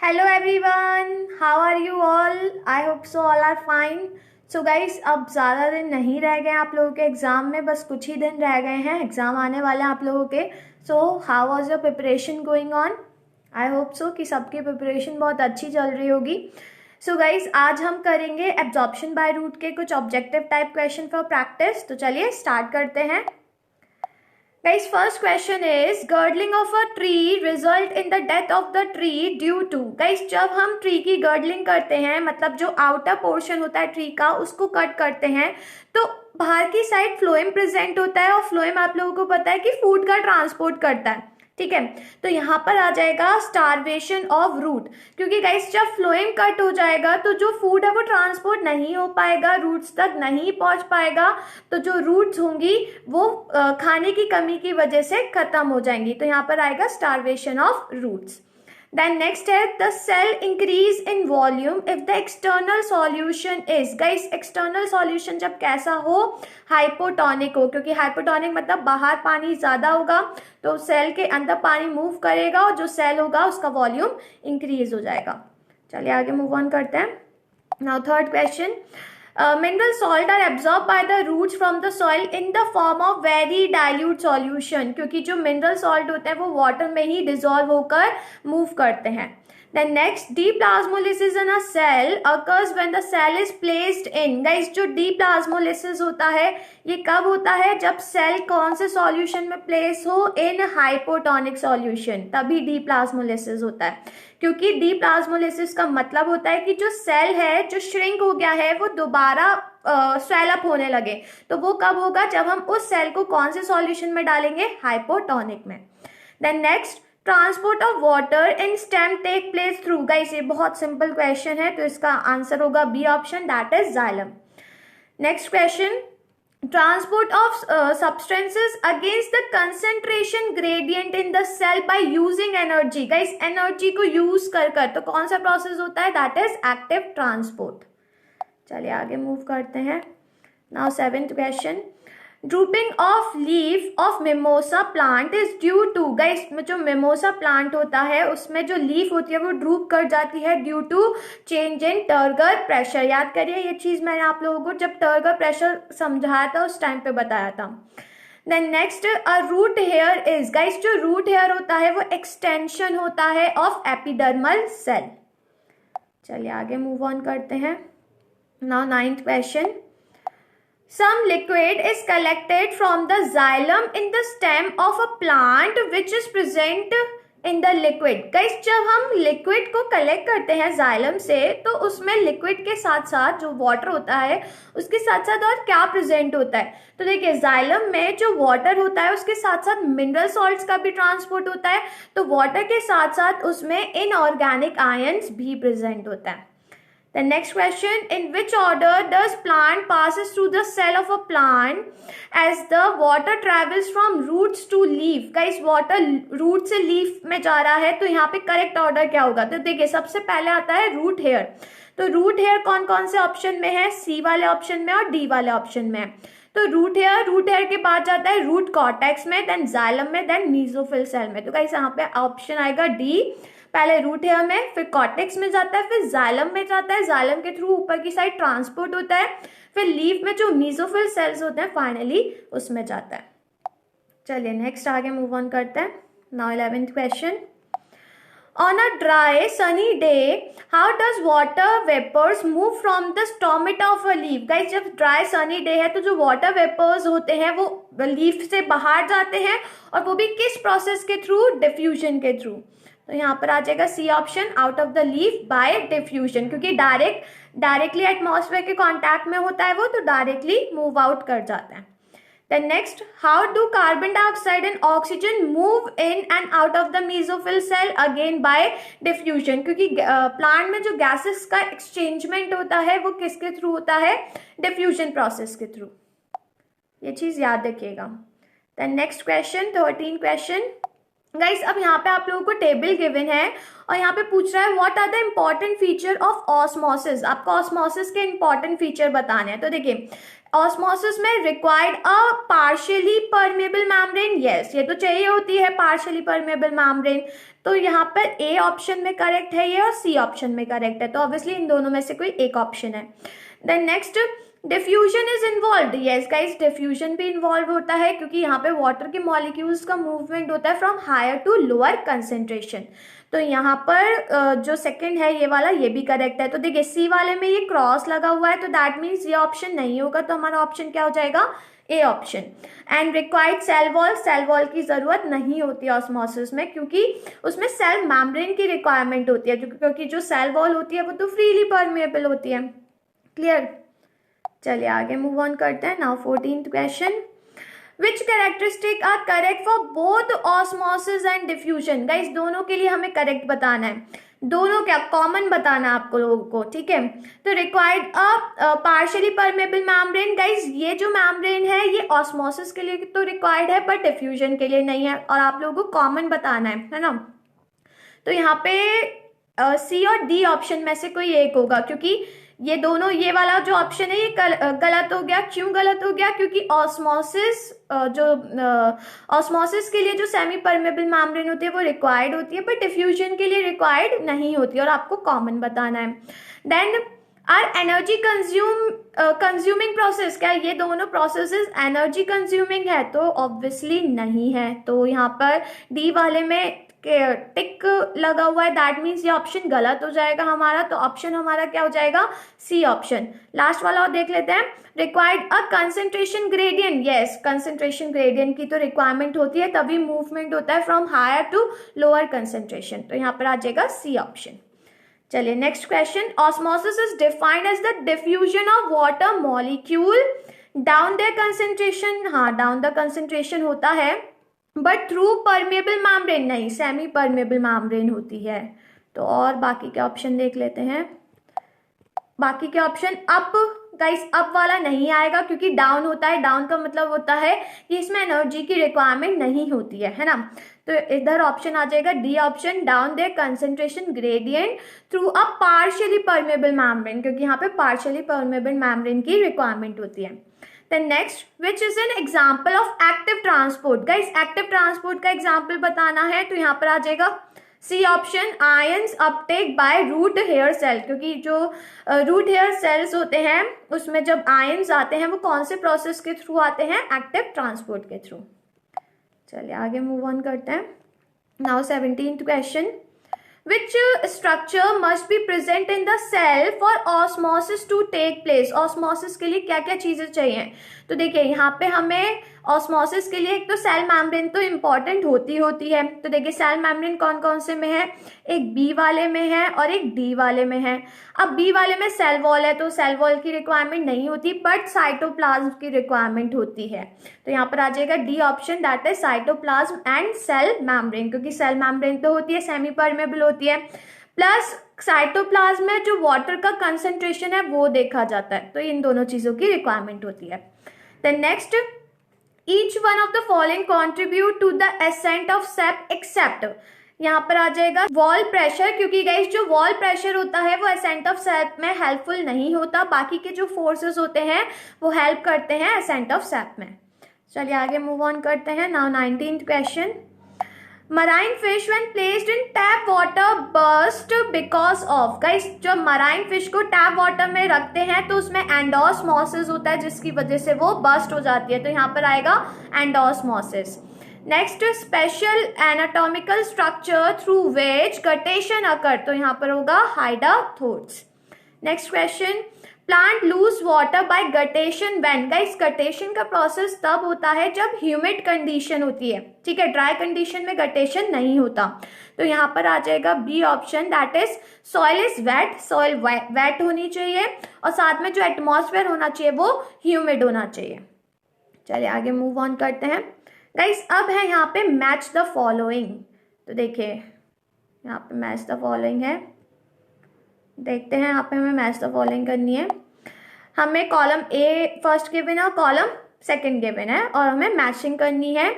Hello everyone, how are you all? I hope so all are fine. So guys, अब ज़्यादा दिन नहीं रह गए आप लोगों के एग्ज़ाम में, बस कुछ ही दिन रह गए हैं. एग्ज़ाम आने वाले हैं आप लोगों के. So how was your preparation going on? I hope सो कि सबकी प्रिपरेशन बहुत अच्छी चल रही होगी. सो गाइस, आज हम करेंगे एब्जॉर्प्शन बाय रूट के कुछ objective type question for practice. तो चलिए स्टार्ट करते हैं. Guys, first question is girdling of a tree result in the death of the tree due to. Guys, जब हम ट्री की गर्डलिंग करते हैं, मतलब जो आउटर पोर्शन होता है ट्री का, उसको कट करते हैं, तो बाहर की साइड फ्लोएम प्रेजेंट होता है. और फ्लोएम आप लोगों को पता है कि फूड का ट्रांसपोर्ट करता है. ठीक है, तो यहाँ पर आ जाएगा स्टारवेशन ऑफ रूट. क्योंकि गाइस, जब फ्लोएम कट हो जाएगा तो जो फूड है वो ट्रांसपोर्ट नहीं हो पाएगा, रूट्स तक नहीं पहुंच पाएगा. तो जो रूट्स होंगी वो खाने की कमी की वजह से खत्म हो जाएंगी. तो यहाँ पर आएगा starvation of roots. Then next है the cell increase in volume if the external solution is. Guys, external solution जब कैसा हो? हाइपोटोनिक हो. क्योंकि हाइपोटोनिक मतलब बाहर पानी ज्यादा होगा तो सेल के अंदर पानी मूव करेगा और जो सेल होगा उसका वॉल्यूम इंक्रीज हो जाएगा. चलिए आगे मूव ऑन करते हैं. Now third question. Mineral salt are absorb by the roots from the soil in the form of very dilute solution. क्योंकि जो मिनरल सॉल्ट होते हैं वो वाटर में ही डिसॉल्व होकर मूव करते हैं. Then next, deplasmolysis in a cell occurs when the cell is placed in. Guys, जो deplasmolysis होता है ये कब होता है? जब सेल कौन से सॉल्यूशन में प्लेस हो? इन हाइपोटोनिक सॉल्यूशन, तभी deplasmolysis होता है. क्योंकि deplasmolysis का मतलब होता है कि जो सेल है जो श्रिंक हो गया है वो दोबारा स्वेल अप होने लगे. तो वो कब होगा? जब हम उस सेल को कौन से सॉल्यूशन में डालेंगे? हाइपोटोनिक में. Then next, transport of water in stem take place through. Guys, ये बहुत सिंपल क्वेश्चन है तो इसका आंसर होगा B option, that is xylem. Next question, transport of substances against the concentration gradient in the cell by using energy. Guys, energy को use कर तो कौन सा प्रोसेस होता है? That is active transport. चलिए आगे मूव करते हैं. Now seventh question, drooping of leaf of mimosa plant is due to. Guys, जो मिमोसा प्लांट होता है उसमें जो लीफ होती है वो ड्रूप कर जाती है due to change in turgor pressure. याद करिए, ये चीज मैंने आप लोगों को जब टर्गर प्रेशर समझाया था उस टाइम पे बताया था. Then next, a root hair is. Guys, जो रूट हेयर होता है वो एक्सटेंशन होता है ऑफ एपिडर्मल सेल. चलिए आगे मूव ऑन करते हैं. Now ninth question, some liquid is collected from the xylem in the stem of a plant which is present in the liquid. Guys, जब हम लिक्विड को कलेक्ट करते हैं जाइलम से तो उसमें लिक्विड के साथ साथ जो वाटर होता है उसके साथ साथ और क्या प्रेजेंट होता है? तो देखिए, जाइलम में जो वाटर होता है उसके साथ साथ मिनरल सॉल्ट्स का भी ट्रांसपोर्ट होता है. तो वाटर के साथ साथ उसमें इनऑर्गेनिक आयंस भी प्रेजेंट होता है. The next question, in which order does plant passes through the cell of a plant as the water travels from roots to leaf? Guys, water root से leaf में जा रहा है तो यहाँ पे करेक्ट ऑर्डर क्या होगा? तो देखिए, सबसे पहले आता है रूट हेयर. तो रूट हेयर कौन कौन से ऑप्शन में है? सी वाले ऑप्शन में और डी वाले ऑप्शन में. तो रूट हेयर के बाद जाता है रूट कॉर्टेक्स में, देन जाइलम में, देन मीजोफिल सेल में. तो गाइस, यहाँ पे ऑप्शन आएगा डी. पहले रूट हेयर में, फिर कॉर्टेक्स में जाता है, फिर जाइलम में जाता है, जाइलम के थ्रू ऊपर की साइड ट्रांसपोर्ट होता है, फिर लीफ में जो मीजोफिल सेल्स होते हैं फाइनली उसमें जाता है. चलिए नेक्स्ट आगे मूव ऑन करते हैं. Now 11th question, on a dry sunny day how does water vapors move from the stomata of a leaf. Guys, जब dry sunny day है तो जो water vapors होते हैं वो लीफ से बाहर जाते हैं और वो भी किस प्रोसेस के थ्रू? डिफ्यूजन के थ्रू. तो यहाँ पर आ जाएगा C option, out of the leaf by diffusion. क्योंकि डायरेक्टली एटमॉस्फेयर के कांटेक्ट में होता है वो, तो डायरेक्टली मूव आउट कर जाता है. Then next, how do carbon dioxide and oxygen move in and out of the mesophyll cell? Again by diffusion. क्योंकि प्लांट में जो गैसेस का एक्सचेंजमेंट होता है वो किसके थ्रू होता है? डिफ्यूजन प्रोसेस के थ्रू. ये चीज याद रखिएगा. Then next question, 13th question, guys अब यहाँ पे आप लोगों को टेबल गिवन है और यहाँ पे पूछ रहा है what are the important feature of osmosis. आपको ऑस्मोसिस के इम्पॉर्टेंट फीचर बताने हैं। तो देखिए ऑस्मोसिस में required a partially permeable membrane, yes ये तो चाहिए होती है पार्शियली परमेबल मेम्ब्रेन। तो यहाँ पर ए ऑप्शन में करेक्ट है ये और सी ऑप्शन में करेक्ट है, तो ऑब्वियसली इन दोनों में से कोई एक ऑप्शन है। Then next diffusion is involve, yes guys diffusion भी इन्वॉल्व होता है क्योंकि यहाँ पे वाटर के मॉलिक्यूल्स का मूवमेंट होता है from higher to lower concentration. तो यहाँ पर जो सेकंड है ये वाला ये भी करेक्ट है। तो देखिए सी वाले में ये क्रॉस लगा हुआ है तो दैट मीन्स ये ऑप्शन नहीं होगा, तो हमारा ऑप्शन क्या हो जाएगा A option. And required cell wall की जरूरत नहीं होती है ऑस्मोसिस में क्योंकि उसमें सेल मेम्ब्रेन की रिक्वायरमेंट होती है, क्योंकि जो सेल वॉल होती है वो तो फ्रीली परमेबल होती है। क्लियर, चलिए आगे मूव ऑन करते हैं। Now 14th question, which characteristic are correct for both osmosis and diffusion. Guys दोनों के लिए हमें करेक्ट बताना है, दोनों क्या कॉमन बताना है आपको लोगों को, ठीक है। तो required a partially permeable membrane, guys ये जो मेम्ब्रेन है ये ऑस्मोसिस के लिए तो रिक्वायर्ड है बट डिफ्यूजन के लिए नहीं है, और आप लोगों को कॉमन बताना है ना। तो यहाँ पे सी और डी ऑप्शन में से कोई एक होगा क्योंकि ये दोनों, ये वाला जो ऑप्शन है ये गलत हो गया। क्यों गलत हो गया? क्योंकि ऑस्मोसिस के लिए जो सेमी परमेबल मेम्ब्रेन होती है वो रिक्वायर्ड होती है बट डिफ्यूजन के लिए रिक्वायर्ड नहीं होती, और आपको कॉमन बताना है। Then are energy consuming process, क्या ये दोनों प्रोसेसेस एनर्जी कंज्यूमिंग है? तो ऑब्वियसली नहीं है। तो यहाँ पर डी वाले में टिक लगा हुआ है, दैट मीन्स ये ऑप्शन गलत हो जाएगा हमारा। तो ऑप्शन हमारा क्या हो जाएगा? C option. लास्ट वाला और देख लेते हैं, required a concentration gradient, yes concentration gradient की तो रिक्वायरमेंट होती है तभी मूवमेंट होता है from higher to lower concentration. तो यहाँ पर आ जाएगा सी ऑप्शन। चलिए next question, osmosis is defined as the diffusion of water molecule down the concentration. हाँ डाउन द कंसेंट्रेशन होता है बट थ्रू परमेबल मेम्ब्रेन नहीं, सेमी परमेबल मेम्ब्रेन होती है। तो और बाकी के ऑप्शन देख लेते हैं। बाकी के ऑप्शन अप, गाइस अप वाला नहीं आएगा क्योंकि डाउन होता है। डाउन का मतलब होता है कि इसमें एनर्जी की रिक्वायरमेंट नहीं होती है ना। तो इधर ऑप्शन आ जाएगा D option, down their concentration gradient through a partially permeable membrane, क्योंकि यहाँ पे पार्शियली परमेबल मेम्ब्रेन की रिक्वायरमेंट होती है। Then next, which is an example of active transport? Guys, active transport का example बताना है तो यहाँ पर आ जाएगा C option, ions uptake by root hair cell, क्योंकि जो रूट हेयर सेल्स होते हैं उसमें जब आयंस आते हैं वो कौन से प्रोसेस के थ्रू आते हैं? एक्टिव ट्रांसपोर्ट के थ्रू। चलिए आगे मूव ऑन करते हैं। Now 17th question, which structure must be present in the cell for osmosis to take place? osmosis के लिए क्या क्या चीजें चाहिए? तो देखिए यहाँ पे हमें ऑस्मोसिस के लिए एक तो सेल मेम्ब्रेन तो इम्पॉर्टेंट होती है। तो देखिए सेल मेम्ब्रेन कौन कौन से में है? एक बी वाले में है और एक डी वाले में है। अब बी वाले में सेल वॉल है तो सेल वॉल की रिक्वायरमेंट नहीं होती बट साइटोप्लाज्म की रिक्वायरमेंट होती है। तो यहाँ पर आ जाएगा D option, that is cytoplasm and cell membrane, क्योंकि सेल मेम्ब्रेन तो होती है सेमी परमेबल होती है, प्लस साइटोप्लाज्म में जो वाटर का कंसंट्रेशन है वो देखा जाता है। तो इन दोनों चीजों की रिक्वायरमेंट होती है। Then next, each one of the following contribute to the ascent of sap except, यहाँ पर आ जाएगा वॉल प्रेशर, क्योंकि गाइस जो वॉल प्रेशर होता है वो एसेंट ऑफ सेप में हेल्पफुल नहीं होता, बाकी के जो फोर्सेस होते हैं वो हेल्प करते हैं एसेंट ऑफ सेप में। चलिए आगे मूव ऑन करते हैं। Now 19th question, marine fish when placed in tap water burst because of. Guys जो मराइन फिश को टैप वाटर में रखते हैं तो उसमें एंडोस्मोसिस होता है जिसकी वजह से वो बर्स्ट हो जाती है। तो यहाँ पर आएगा endosmosis. Next, special anatomical structure through which guttation occur, तो यहाँ पर होगा hydathodes. Next question, plant lose water by guttation when. Guys guttation का प्रोसेस तब होता है जब ह्यूमिड कंडीशन होती है, ठीक है, ड्राई कंडीशन में गटेशन नहीं होता। तो यहाँ पर आ जाएगा B option, that is soil is wet, soil wet होनी चाहिए और साथ में जो एटमॉस्फेयर होना चाहिए वो ह्यूमिड होना चाहिए। चलिए आगे मूव ऑन करते हैं। गाइस अब है यहाँ पे मैच द फॉलोइंग, तो देखिए यहाँ पे मैच द फॉलोइंग है, देखते हैं यहाँ पे हमें मैच द फॉलोइंग करनी है। हमें कॉलम ए फर्स्ट गिवन है और कॉलम सेकंड गिवन है और हमें मैचिंग करनी है।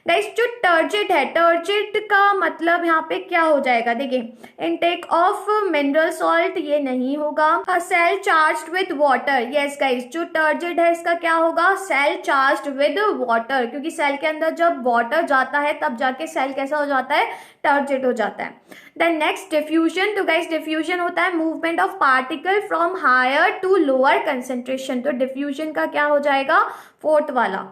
गाइस जो टर्जिट है, टर्जिट का मतलब यहाँ पे क्या हो जाएगा, देखिए इनटेक ऑफ मिनरल सॉल्ट ये नहीं होगा। Cell charged with water, yes guys जो टर्जिट है इसका क्या होगा, सेल चार्ज्ड विद वाटर, क्योंकि सेल के अंदर जब वाटर जाता है तब जाके सेल कैसा हो जाता है, टर्जिट हो जाता है। देन नेक्स्ट डिफ्यूजन, तो गाइस डिफ्यूजन होता है movement of particle from higher to lower concentration, तो डिफ्यूजन का क्या हो जाएगा, फोर्थ वाला।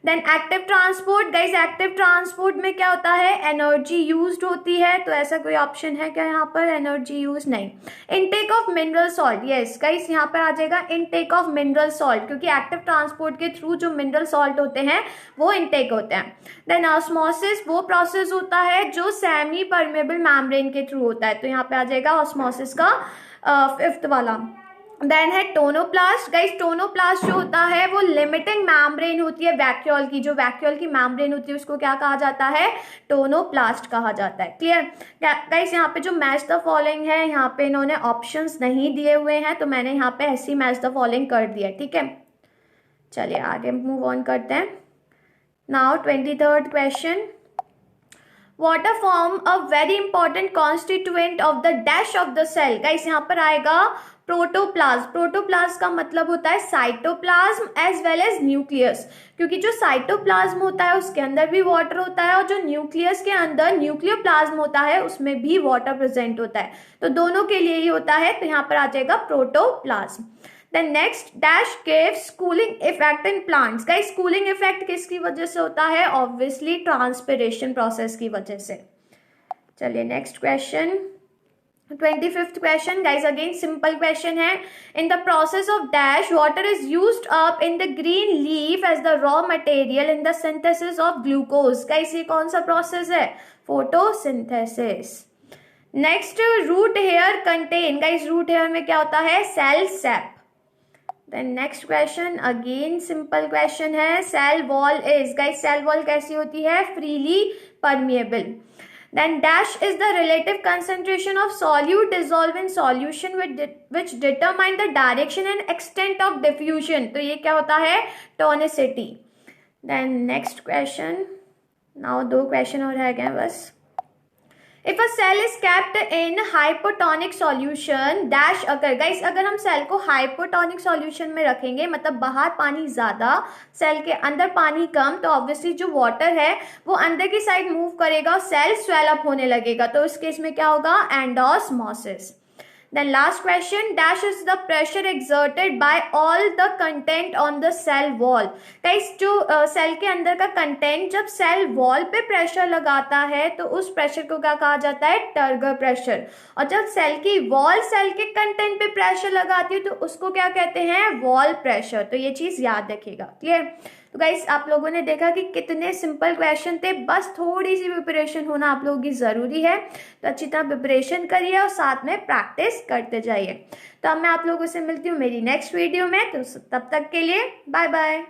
Then active transport, guys active transport में क्या होता है, एनर्जी यूज्ड होती है, तो ऐसा कोई ऑप्शन है क्या यहाँ पर, एनर्जी यूज नहीं। Intake of mineral salt, yes guys यहाँ पर आ जाएगा इनटेक ऑफ मिनरल सॉल्ट, क्योंकि एक्टिव ट्रांसपोर्ट के थ्रू जो मिनरल सॉल्ट होते हैं वो इनटेक होते हैं। देन ऑस्मोसिस वो प्रोसेस होता है जो सेमी परमेबल मेम्ब्रेन के थ्रू होता है, तो यहाँ पे आ जाएगा ऑस्मोसिस का फिफ्थ वाला। देन है टोनोप्लास्ट, गाइस टोनोप्लास्ट जो होता है वो लिमिटिंग मैम्ब्रेन होती है वैक्यूल की, जो वैक्यूल की मैम्ब्रेन होती है उसको क्या कहा जाता है, टोनोप्लास्ट कहा जाता है। क्लियर गाइस, यहाँ पे जो मैच द फॉलोइंग है यहाँ पे इन्होंने ऑप्शंस नहीं दिए हुए हैं, तो मैंने यहाँ पे ऐसी मैच द फॉलोइंग कर दिया, ठीक है। चलिए आगे मूव ऑन करते हैं। Now 23rd question, water form a very important constituent of the dash of the cell, guys यहाँ पर आएगा प्रोटोप्लाज्म। प्रोटोप्लाज्म का मतलब होता है cytoplasm as well as nucleus, क्योंकि जो साइटोप्लाज्म होता है उसके अंदर भी वाटर होता है और जो न्यूक्लियस के अंदर न्यूक्लियोप्लाज्म होता है उसमें भी वाटर प्रेजेंट होता है, तो दोनों के लिए ही होता है, तो यहाँ पर आ जाएगा protoplasm. Then next dash gives cooling effect in plants, guys cooling effect किसकी वजह से होता है, ऑब्वियसली ट्रांसपिरेशन प्रोसेस की वजह से। चलिए next question 25th question, guys again simple question है। In the process of dash water is used up in the green leaf as the raw material in the synthesis of glucose, guys ये कौन सा प्रोसेस है, photosynthesis. Next root hair contain, guys root hair में क्या होता है, cell sap. Then next question again simple question है, cell wall is, guys cell wall कैसी होती है, freely permeable. Then dash is the relative concentration of solute dissolved in solution which determine the direction and extent of diffusion, तो ये क्या होता है, tonicity। Then next question, now 2 question और रह गए बस। If a cell is kept in hypotonic solution dash अगर, गाइस अगर हम सेल को हाइपोटोनिक सॉल्यूशन में रखेंगे, मतलब बाहर पानी ज्यादा सेल के अंदर पानी कम, तो ऑब्वियसली जो वाटर है वो अंदर की साइड मूव करेगा और सेल स्वेल अप होने लगेगा, तो इस केस में क्या होगा, endosmosis. Then last question, dash is the pressure exerted by all the content on the cell wall, guys जो सेल के अंदर का कंटेंट जब सेल वॉल पे प्रेशर लगाता है तो उस प्रेशर को क्या कहा जाता है, टर्गर प्रेशर, और जब सेल की वॉल सेल के कंटेंट पे प्रेशर लगाती है तो उसको क्या कहते हैं, वॉल प्रेशर, तो ये चीज याद रखिएगा। क्लियर, तो गाइस आप लोगों ने देखा कि कितने सिंपल क्वेश्चन थे, बस थोड़ी सी प्रिपरेशन होना आप लोगों की जरूरी है, तो अच्छी तरह प्रिपरेशन करिए और साथ में प्रैक्टिस करते जाइए। तो अब मैं आप लोगों से मिलती हूँ मेरी नेक्स्ट वीडियो में, तो तब तक के लिए बाय बाय।